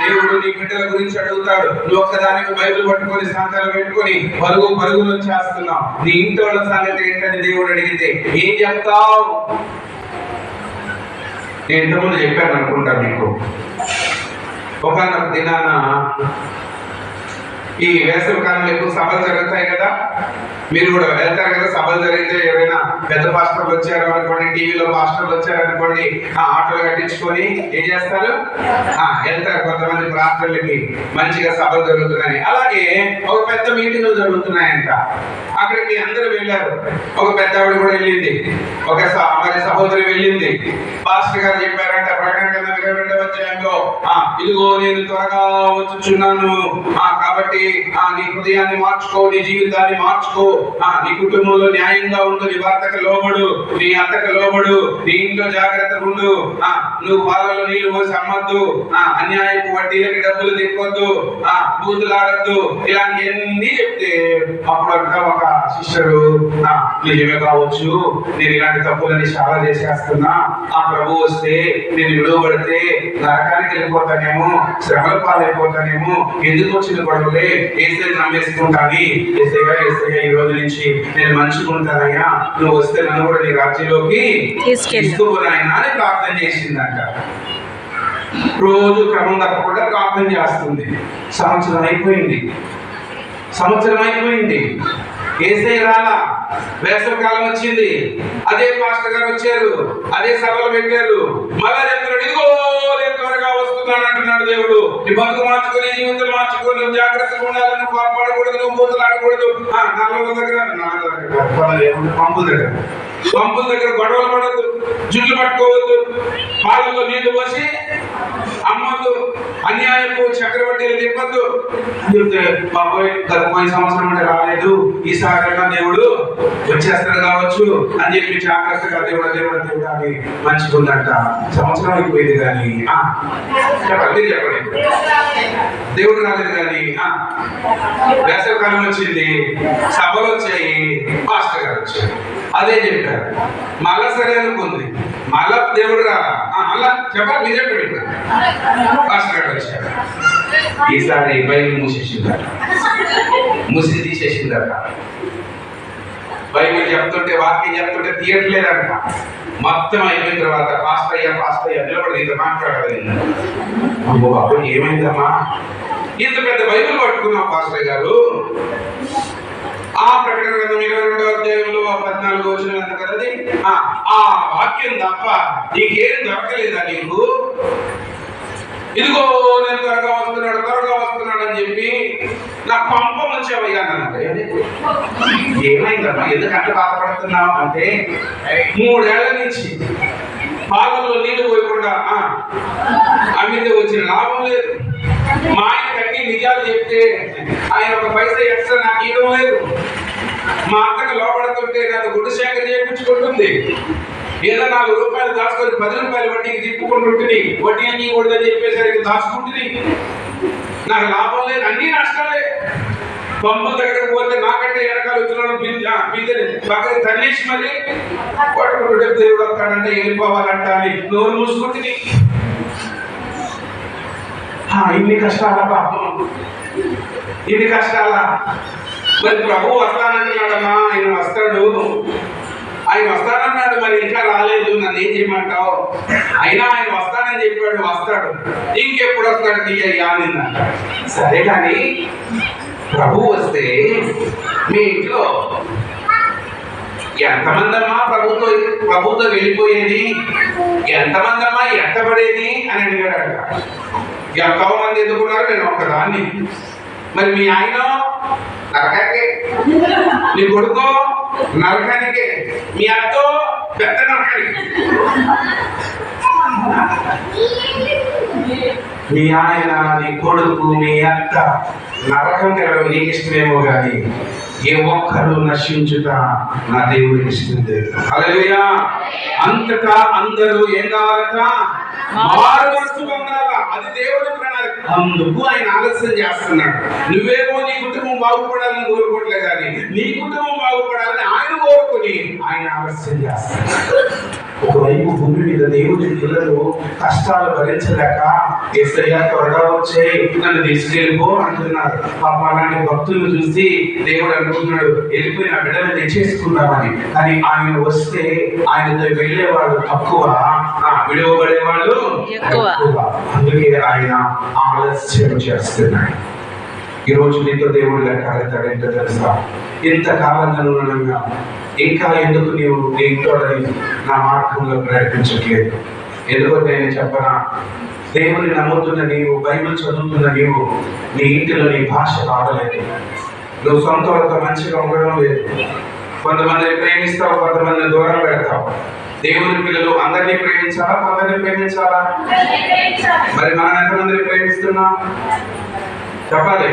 దేవుడు నీ బిడ్డల గురించి అడుగుతాడు. నువ్వు ఒక్కదానికి బైబిల్ పట్టుకొని సంతానం పెట్టుకొని పరుగులు చేస్తున్నావు, నీ ఇంటి వాళ్ళ సంగతి ఏంటని దేవుడు అడిగితే ఏం చెప్తావు? నేను ఇంతకుముందు చెప్పాను అనుకుంటా మీకు. ఒకనొక దినాన ఈ వేసవి కాలంలో ఎక్కువ సభలు జరుగుతాయి కదా, మీరు కూడా వెళ్తారు కదా. సభలు జరిగితే ఎవరైనా పెద్ద పాస్టర్లు వచ్చారు అనుకోండి, టీవీలో పాస్టర్లు వచ్చారు అనుకోండి, ఆటోలు కట్టించుకొని ఏం చేస్తారు, వెళ్తారు కొంతమంది ప్రార్థనలకి. మంచిగా సభలు జరుగుతున్నాయి. అలాగే ఒక పెద్ద మీటింగ్లు జరుగుతున్నాయంట, అక్కడికి అందరూ వెళ్ళారు. ఒక పెద్ద ఆవిడ కూడా వెళ్ళింది, ఒక మరి సహోదరి వెళ్ళింది. పాస్టర్ గారు చెప్పారంట ప్రకటన గ్రంథం 22వ అధ్యాయంలో, ఇదిగో నేను త్వరగా వచ్చుచున్నాను, కాబట్టి కాబట్టి నీ హృదయాన్ని మార్చుకో, నీ జీవితాన్ని మార్చుకో. నీ కుటుంబంలో న్యాయంగా ఉండు, నీ భర్తకు లోబడు, నీ అత్తకు లోబడు, నీ ఇంట్లో జాగ్రత్తగా ఉండు. నువ్వు పాలలో నీళ్లు పోసి అమ్మద్దు, అన్యాయపు వడ్డీలకి డబ్బులు తిప్పొద్దు, బూతులాడద్దు, ఇలాంటివన్నీ చెప్తే అప్పుడంతా ఒక శిష్యుడు నిజమే కావచ్చు, నేను ఇలాంటి తప్పులని చాలా చేసేస్తున్నా, ఆ ప్రభు వస్తే నేను విడువబడితే నరకానికి వెళ్ళిపోతానేమో, శ్రమల పాలైపోతానేమో, ఎందుకు వచ్చిన గొడవలే, ఏసై నమ్మేసుకుంటాని. ఏసయ్య ఈ రోజు నుంచి నేను మంచుకుంటానయ్యా, నువ్వు వస్తే నన్ను కూడా నీ రాజ్యంలోకి తీసుకుపోనాయనా అని ప్రార్థన చేసిందంట. రోజు క్రమం తప్పకుండా ప్రార్థన చేస్తుంది. సంవత్సరం అయిపోయింది. ఏసై రాలా, వేసవి కాలం వచ్చింది, అదే పాస్టర్ గారు వచ్చారు, అదే సభలు పెట్టారు. మళ్ళా చెప్తున్నాడు, ఇదిగో నేను త్వరగా వస్తున్నాను అంటున్నాడు దేవుడు. నీ బతుకు మార్చుకొని, జీవితం మార్చుకొని, జాగ్రత్తగా ఉండాలి, నువ్వు పాపడకూడదు, నువ్వు బూతులు ఆడకూడదు. నల్లల దగ్గర పంపుల దగ్గర గొడవలు పడద్దు, జుట్లు పట్టుకోవద్దు, పాలల్లో నీళ్లు పోసి అమ్మద్దు, అన్యాయపు చక్రవర్తిలు తిప్పద్దు అని చెప్తే, బాబోయ్ గత పోయిన సంవత్సరం అంటే రాలేదు, ఈసారైనా దేవుడు వచ్చేస్తాడు కావచ్చు అని చెప్పి జాగ్రత్తగా దేవుడు అని మంచిగుందంట. సంవత్సరం అయిపోయింది కానీ చెప్పండి దేవుడు రాలేదు. కానీ వేసవి కాలం వచ్చింది, సభలు వచ్చాయి, పాస్టర్ గారు వచ్చారు, అదే చెప్పారు. మళ్ళా సరే అనుకుంది, మళ్ళా దేవుడు రాలా, మళ్ళా చెప్పాలి మీరు చెప్పండి. పాస్టర్ గారు వచ్చారు, ఈసారి బైబిల్ మూసి తీసేసిందట. బైబిల్ చెప్తుంటే, వాక్యం చెప్తుంటే తీయట్లేదంట. మొత్తం అయిపోయిన తర్వాత పాస్టర్ అయ్యా నిలబడి ఇంత మాట్లాడాలి. అమ్మో బాబు ఏమైందమ్మా, ఇంత పెద్ద బైబిల్ పట్టుకున్నాం పాస్టర్ గారు. ఆ ప్రకటన గ్రంథం 22వ అధ్యాయంలో 14వ వచనం ఎంత కదది, ఆ వాక్యం తప్ప నీకేం దొరకలేదా నీకు? ఇదిగో నేను త్వరగా వస్తున్నాడు అని చెప్పి నా పంప ముంచావయ్యా అన్నమాట. ఏమైందమ్మా, ఎందుకంటే బాధపడుతున్నావు అంటే, 3 ఏళ్ల నుంచి పాలలో నీళ్లు పోయకుండా అమ్మితే వచ్చిన లాభం లేదు. మా ఆయన కట్టి నిజాలు చెప్తే ఆయన ఒక పైసా ఎక్స్ట్రా నాకు ఇవ్వడం లేదు. మా అత్తకు లోపడుతుంటే నాకు గుడ్డు శాఖ చేయించుకుంటుంది. ఏదో 4 రూపాయలు దాచుకొని 10 రూపాయలు వడ్డీకి తిప్పుకుంటుంటుంది. వడ్డీ అన్ని కూడదని చెప్పేసరికి దాచుకుంటుంది. నాకు లాభం లేదు, అన్ని నష్టాలే. పంపుల దగ్గరకు పోతే నాకంటే వెనకాల వచ్చిన బిందెని పక్కన తన్నేసి మళ్ళీ పట్టుకుంటుంటే దేవుడు వస్తాడంటే వెళ్ళిపోవాలంట అని నోరు మూసుకుంటుంది. ఇన్ని కష్టాలా పాపం, ఇన్ని కష్టాలా. మరి ప్రభు వస్తానంటున్నాడమ్మా, ఆయన వస్తానన్నాడు, మరి ఇంకా రాలేదు, నన్ను ఏం చేయమంటావు? అయినా ఆయన వస్తానని చెప్పాడు, వస్తాడు, ఇంకెప్పుడు వస్తాడు తీయ్యా నిన్నంట. సరే కానీ ప్రభు వస్తే మీ ఇంట్లో ఎంతమందమ్మా ప్రభుతో వెళ్ళిపోయేది, ఎంతమందమ్మా ఎట్టబడేది అని అడిగాడట. ఎంతో మంది ఎదుర్కొన్నారు, నేను ఒక్కదాన్ని. మరి మీ ఆయన నరకానికే, నీ కొడుకో నరకానికే, మీ అత్తో పెద్ద నరకానికి. మీ ఆయన, నీ కొడుకు, మీ అత్త నరకం కలగడం నీకు ఇష్టమేమో కానీ ఏ ఒక్కరు నశించుట నా దేవుడికి ఇష్టం లేదు. హల్లెలూయా. అంతటా అందరూ ఏం కావాలట? మారు మనసు పొందాలా. అది దేవుడి ప్రణాళిక. అందుకు ఆయన ఆలస్యం చేస్తున్నాడు. నువ్వేమో నీ కుటుంబం బాగుపడాలని కోరుకోవట్లేదు, కానీ నీ కుటుంబం బాగుపడాలని ఆయన కోరుకొని ఆయన ఆలస్యం చేస్తున్నాడు. ఒకవైపు భూమి మీద దేవుడి పిల్లలు కష్టాలు భరించలేక యేసయ్యా త్వరగా వచ్చే నన్ను తీసుకెళ్ళిపో అంటున్నారు. పాప అలాంటి భక్తులను చూసి దేవుడు అనుకుంటున్నాడు, వెళ్ళిపోయి నా బిడ్డను తెచ్చేసుకుందామని. కానీ ఆయన వస్తే ఆయనతో వెళ్ళేవాళ్ళు తక్కువ, విడువబడేవాళ్ళు ఎక్కువ. అందుకే ఆయన ఆలస్యం చేస్తున్నాడు. ఈ రోజు నీతో దేవుడు లెక్క అడుగుతాడేంటో తెలుసా? ఇంతకాలంగా నువ్వు ఇంకా ఎందుకు నీవు నీ ఇంట్లో నా మార్గంలో ప్రయత్నించట్లేదు? ఎందుకంటే నేను చెప్పనా, దేవుని నమ్ముతున్న నీవు, బైబిల్ చదువుతున్న నీవు, నీ ఇంటిలో నీ భాష రావలేదు. నువ్వు సొంత వాళ్ళతో మంచిగా ఉండడం లేదు. కొంతమందిని ప్రేమిస్తావు, కొంతమందిని దూరం పెడతావు. దేవుని పిల్లలు అందరినీ ప్రేమించాలా, కొందరిని ప్రేమించాలా? మరి మనం ఎంతమందిని ప్రేమిస్తున్నాం? చెప్పాలి.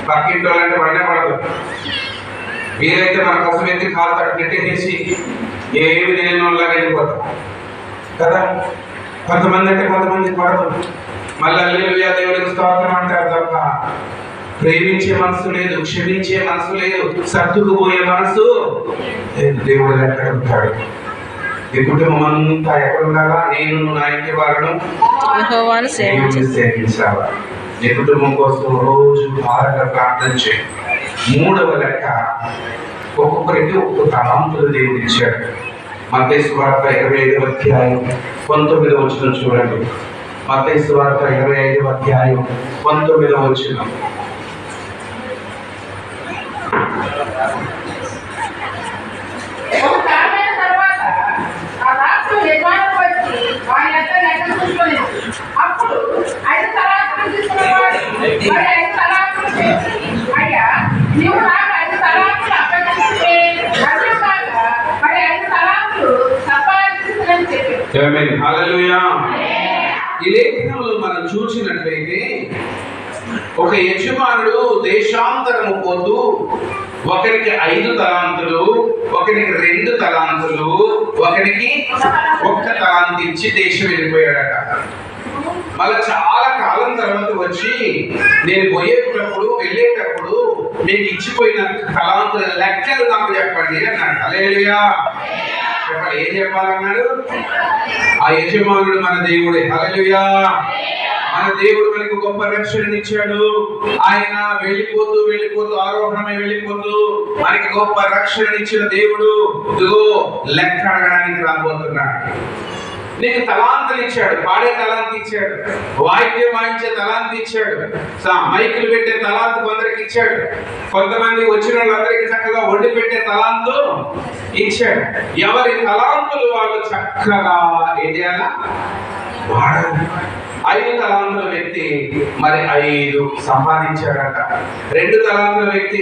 పక్కింటి వాళ్ళంటే పడినా పడదు. మీరైతే మన కోసం ఎత్తి కాలు తట్టు నెట్టేసి ఏమి తెలియని వాళ్ళగా వెళ్ళిపోతాం కదా. కొంతమంది అంటే కొంతమంది పడదు. మళ్ళీ హల్లెలూయా దేవుడికి స్తోత్రం అంటారు తప్ప ప్రేమించే మనసు లేదు, క్షమించే మనసు లేదు, సర్దుకుపోయే మనసు లేదు. దేవుడు ఎక్కడ ఉంటాడు? ఈ కుటుంబం అంతా ఎక్కడ ఉండాలా? నేను నా ఇంటి వారిను యెహోవాను సేవించాలా. నీ కుటుంబం కోసం రోజు భారంగా ప్రార్థన చేయి. మూడవ లెక్క, ఒక్కొక్కరికి ఒక్కొక్క తలాంతులు దేవుడు ఇచ్చాడు. మత్తయి సువార్త 25వ అధ్యాయం 19వ వచనం చూడండి. మత్తయి సువార్త 25వ అధ్యాయం 19వ వచనం. ఒక కాలమైన తర్వాత ఆ రాష్ట్రం యజమానుడు వచ్చి వారి యొక్క లెక్క చూసుకొని అప్పుడు 5 తలాంతులు తీసుకున్నవాడు మరి 5 తలాంతులు చేసి, అయ్యా నీవు నాకు 5 తలాంతులు అప్పగించితే అదే కాక మరి 5 తలాంతులు సంపాదించుకుని చెప్పాడు. ఆమేన్. హల్లెలూయా. ఈ లేఖనంలో మనం చూసినట్లయితే ఒక యజమానుడు దేశాంతరము పోతూ ఒకరికి 5 తలాంతులు, ఒకరికి 2 తలాంతులు, ఒకరికి 1 తలాంతు ఇచ్చి దేశం వెళ్ళిపోయాడట. మళ్ళీ చాలా కాలం తర్వాత వచ్చి నేను పోయేటప్పుడు వెళ్ళేటప్పుడు మీకు ఇచ్చిపోయిన తలాంతుల లెక్కలు నాకు చెప్పండి అన్నాడు. హల్లెలూయా. చెప్పండి, ఏం చెప్పాలన్నాడు? ఆ యజమానుడు మన దేవుడే. హల్లెలూయా. మన దేవుడు మనకు గొప్ప రక్షణ ఇచ్చాడు. ఆయన వెళ్ళిపోతూ వెళ్ళిపోతూ ఆరోహణమై వెళ్ళిపోతూ మనకి గొప్ప రక్షణ ఇచ్చిన దేవుడు ఇదిగో లెక్క అడగడానికి రాబోతున్నాడు. నీకు తలాంతులు ఇచ్చాడు, పాడే తలాంతు ఇచ్చాడు, వాయిద్యం వాయించే తలాంతు ఇచ్చాడు, మైకులు పెట్టే తలాంతు కొందరికి ఇచ్చాడు, కొంతమంది వచ్చిన వాళ్ళందరికీ చక్కగా వండి పెట్టే తలాంతు ఇచ్చాడు. ఎవరి తలాంతులు వాళ్ళు చక్కగా ఏం చేయాలా? వాడాలి. 5 తలాంతుల వ్యక్తి మరి 5 సంపాదించాడట. 2 తలాంతుల వ్యక్తి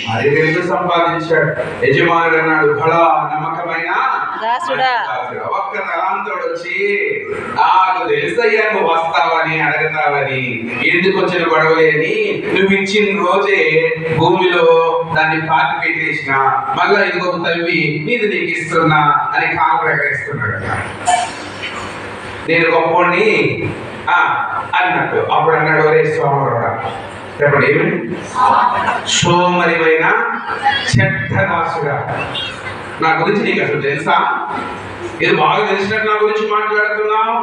మరి 2 సంపాదించాడు. యజమానుడు అన్నాడు, బడా నమ్మకమైన దాసుడా. 1 తలాంతుడు వచ్చి, నాకు తెలుసయ్యా నువ్వు వస్తావని అడగతావని, ఎందుకు వచ్చిన గొడవలేని, నువ్వు ఇచ్చిన రోజే భూమిలో దాన్ని పాతి పెట్టేసిన, మళ్ళా ఇదిగో తవ్వి ఇది నీకు ఇస్తున్నా అని కాలు ఎగరేస్తున్నాడు. నేను గొప్పని అన్నట్టు. అప్పుడు అన్నాడు, ఒరే సోమరుడా, చెప్పండి ఏమి? సోమరివైన చెడ్డ దాసుడా, నా గురించి నీకు అసలు తెలుసా? ఇది బాగా తెలిసినట్టు నా గురించి మాట్లాడుతున్నావు.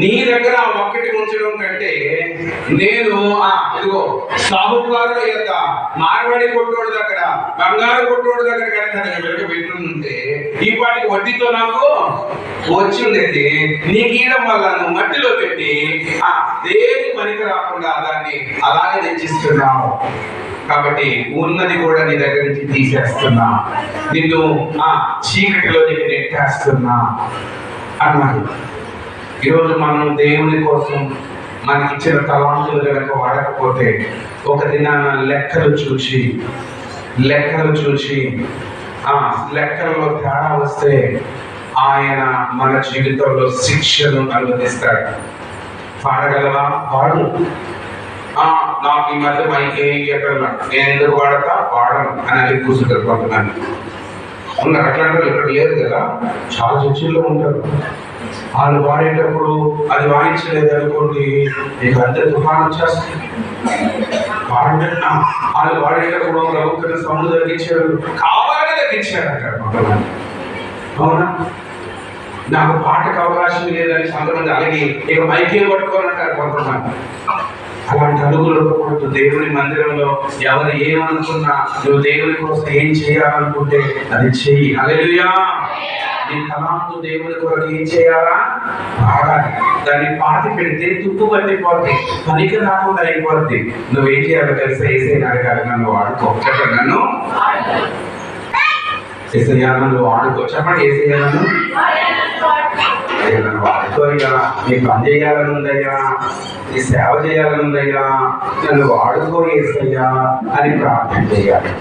నీ దగ్గర ఆ ఒక్కటి ఉంచడం కంటే నేను ఇదిగో సాహుకారుల యొక్క మార్వాడి కొట్టోడు దగ్గర, బంగారు కొట్టోడు దగ్గర కనుక పెట్టుంటే ఈ పాటికి వడ్డీతో నాకు వచ్చిందైతే నీకు ఇయడం వల్ల నువ్వు మట్టిలో పెట్టి దేని పనికి రాకుండా దాన్ని అలాగే తెచ్చిస్తున్నావు. కాబట్టి ఉన్నది కూడా నీ దగ్గర నుంచి తీసేస్తున్నా, నిన్ను చీకటిలోనికి నెట్టేస్తున్నా అన్నాడు. ఈరోజు మనం దేవుని కోసం మనకి ఇచ్చిన తలాంతులు కనుక వాడకపోతే ఒక దినాన లెక్కలు చూసి లెక్కల్లో తేడా వస్తే ఆయన మన జీవితంలో శిక్షను అనుమతిస్తాడు. పాడగలవా? పాడు. నాకు ఈ మధ్య మైకి ఎక్కడ నేను ఎందుకు వాడతా వాడను అని అది కూర్చుంటారు కొంతమంది. ఉన్నారు అట్లాంటి వాళ్ళు ఇక్కడ లేరు కదా, చాలా చర్చిల్లో ఉంటారు. వాళ్ళు వాడేటప్పుడు అది వాయించలేదు అనుకోండి, నీకు అంతే తుఫాను వచ్చేస్తుంది. వాళ్ళు వాడేటప్పుడు ప్రభుత్వం సౌండ్ తగ్గించారు, కావాలని తగ్గించారు అంటారు కొంతమంది. అవునా? నాకు పాటకు అవకాశం లేదని కొంతమంది అలాగే ఇక మైకే పట్టుకోవాలంటారు కొంతమంది. అలాంటి అడుగులు ఉండకూడదు. దేవుని మందిరంలో ఎవరు ఏమనుకున్నా నువ్వు దేవుని కోసం ఏం చేయాలనుకుంటే అది చెయ్యి. హల్లెలూయా. నీ తలాంతు దేవుని కొరకు ఏం చేయాలా? వాడాలి. దాన్ని పాతి పెడితే తుప్పు పట్టిపోద్ది, పనికి రాకుండా అయిపోద్ది. నువ్వేం చేయాలో తెలిసే ఏసైనా అడగాలి, నన్ను వాడుకో. చెప్పండి, నన్ను ఏసయ్యా నన్ను వాడుకో. చెప్పండి, ఏసయ్యా నన్ను వాడుకో. అయ్యా నీ పని చేయాలని ఉందయ్యా, నీ సేవ చేయాలని ఉందయ్యా, నన్ను వాడుకో ఏసయ్యా అని ప్రార్థన చేయాలి.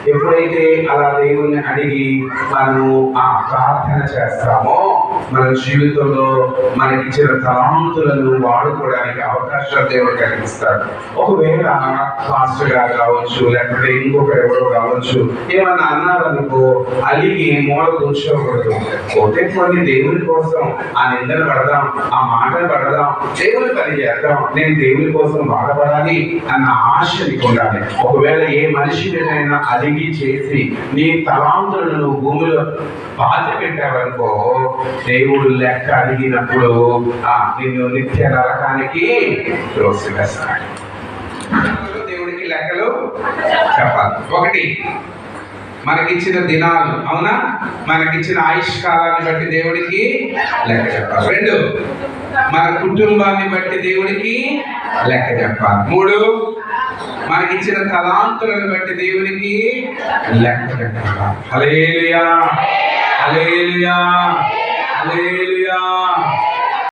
ఎప్పుడైతే అలా దేవుణ్ణి అడిగి మనము ఆ ప్రార్థన చేస్తామో మన జీవితంలో మనకిచ్చిన తలాంతులను వాడుకోవడానికి అవకాశాలు దేవుడు కలిగిస్తాడు. ఒకవేళ పాస్టర్ గారు కావచ్చు, లేకపోతే ఇంకొక ఎవరో కావచ్చు, ఏమన్నా అన్నారనుకో అలిగి మూల కూర్చోకూడదు. పోతే కొన్ని దేవుని కోసం ఆ నిందలు పడదాం, ఆ మాటలు పడదాం, దేవుని పని చేద్దాం, నేను దేవుని కోసం బాధపడాలి అన్న ఆశ నీకు ఉండాలి. ఒకవేళ ఏ మనిషి మీదైనా అలిగి చేసి నీ తలాంతులను నువ్వు భూమిలో బాధ పెట్టావనుకో దేవుడు లెక్క అడిగినప్పుడు నిన్ను నిత్య నరకానికి త్రోసివేస్తాడు. దేవుడికి లెక్కలు చెప్పాలి. ఒకటి, మనకిచ్చిన దినాలు, అవునా, మనకిచ్చిన ఆయుష్కాలాన్ని బట్టి దేవుడికి లెక్క చెప్పాలి. 2, మన కుటుంబాన్ని బట్టి దేవుడికి లెక్క చెప్పాలి. 3, మనకిచ్చిన తలాంతులను బట్టి దేవునికి లెక్క చెప్పాలి. హల్లెలూయా, హల్లెలూయా, హల్లెలూయా.